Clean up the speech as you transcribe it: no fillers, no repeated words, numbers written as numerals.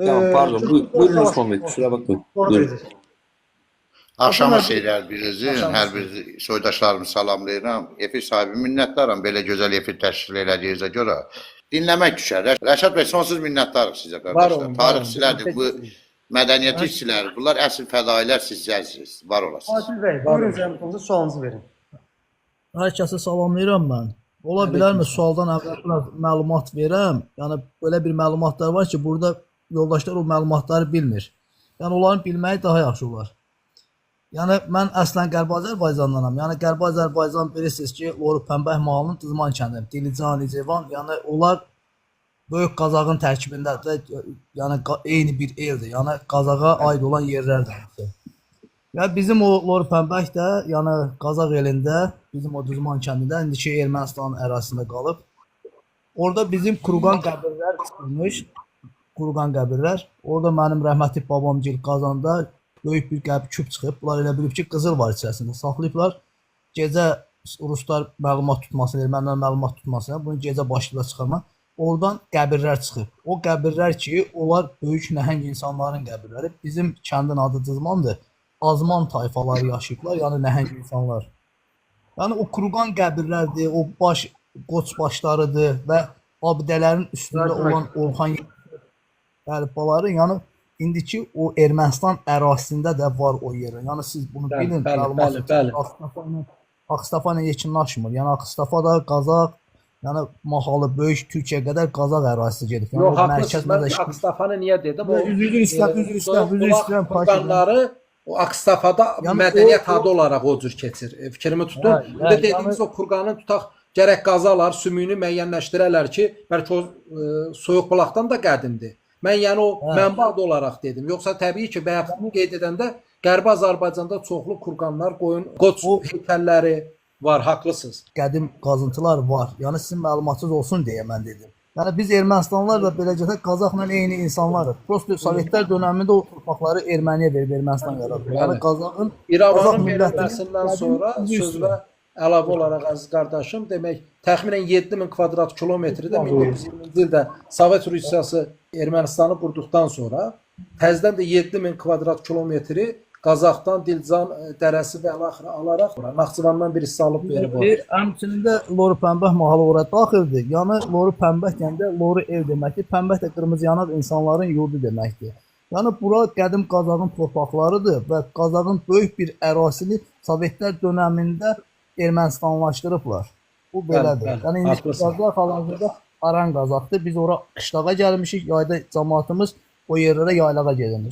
Tamam pardon. Türkmen Buyurun savaşı Osman Bey. Kusura bakmayın. sonra Buyurun. verəcək. Axşamınız Osman bəy, xeyir hər birinizin, hər axşamınız bir xeyir. soydaşlarımı salamlayıram. Efir sahibi minnətdaram belə gözəl efir təşkil elədiyinizə görə. Dinləmək düşər. Rəşad bəy, sonsuz minnətdarıq sizə Var qardaşlar. olun, var olun. Tarixçilərdir, bu mədəniyyət Ay- işçiləri, bunlar əsl fədailər sizcəsiniz. Var olasınız. Akil bəy, buyurun zəhmətinizə sualınızı verin. Hər kəsi salamlayıram mən. Ola bilərmi sualdan əvvəl biraz məlumat verəm? Yəni belə bir məlumatlar var ki, burada yoldaşlar o məlumatları bilmir. Yəni onların bilməyi daha yaxşı olar. Yəni mən əslən Qərbi Azərbaycandanam. Yəni Qərbi Azərbaycan bilirsiniz ki, Loru Pənbəh malının Dızman kəndində, Dilican, İcevan, yəni onlar Böyük Qazağın tərkibindədir. Yəni eyni bir eldir. Yəni Qazağa aid olan yerlərdir. Ya bizim o Loru Pənbəh də, yəni Qazaq elində, bizim o Dızman kəndində, indiki Ermənistanın ərazisində qalıb. Orada bizim Kuruqan qəbirlər çıxmış. Kuruqan qəbirlər. Orada mənim rəhmətli babamgil Qazanda böyük bir küp çıxıb. Bunlar elə bilib ki, qızıl var içərisində. Saxlayıblar. Gecə ruslar məlumat tutmasını, ermənilər məlumat tutmasını, bunu gecə başlayıblar çıxarma. Oradan qəbirlər çıxıb. O qəbirlər ki, onlar böyük nəhəng insanların qəbirləri. Bizim kəndin adı Dızmandır. Azman tayfaları yaşayıblar, yəni nəhəng insanlar. Yəni o Kuruqan qəbirlərdir, o qoç başlarıdır və abidələrin üstündə olan Orxan əlifbaları, yəni indiki o Ermənistan ərazisində də var o yerə. Yəni siz bunu bilin, bəli. Ağstafa ilə yekunlaşmır. Yəni Ağstafa da Qazaq, yəni Mahalı böyük Türkiyə qədər Qazaq ərazisi gedib. Yəni Yox, o haklısınız. Mən Akstafanı niyə dedim? üzr istəyirəm. Kurbanları o Akstafada Yəni mədəniyyət o- adı olaraq o cür keçir. Fikrimi tutun. Hə, Bir də yəni- dediyiniz o kurqanın tutaq gərək qazalar, sümüyünü müəyyənləşdirərlər ki, bəlkə o soyuq bulaqdan da qədimdir. Mən yəni o mənbə adı olaraq dedim. Yoxsa təbii ki, bayaq qeyd edəndə Qərbi Azərbaycanda çoxlu kurqanlar, qoç heykəlləri var, haqlısınız. Qədim qazıntılar var. Yəni sizin məlumatınız olsun deyə mən dedim. Yəni biz Ermənistanlarla beləcə Qazaqla eyni insanlarıq. Prosta Sovetlər dövründə o torpaqları Erməniyə verib Ermənistan yaradıb. Yəni Qazaqın İrəvanın verilməsindən sonra sözlə əlavə olaraq əziz qardaşım, demək təxminən 7000 kvadrat kilometrdə 1920-ci ildə Sovet Rusiyası Ermənistanı qurduqdan sonra təzədən də 7000 kvadrat kilometri Qazaxdan Dilcan dərəsi və əlaxırı alaraq Naxçıvandan bir hissə alıb verib o. Həmçinin də Loru Pənbəh mahalı ora daxildir. Yəni Loru Pənbəh deyəndə Loru ev deməkdir. Pənbəh də qırmızı yanaq insanların yurdu deməkdir. Yəni bura qədim Qazağın torpaqlarıdır və Qazağın böyük bir ərazisini Sovetlər dövründə Ermənistanlaşdırıblar. Bu belədir. Bəli, Yəni indi haqlısın. Qazaq hal-hazırda Aran Qazaqdır. Biz ora qışlağa gəlmişik. Yayda cəmaatımız o yerlərə yaylağa gedirmiş.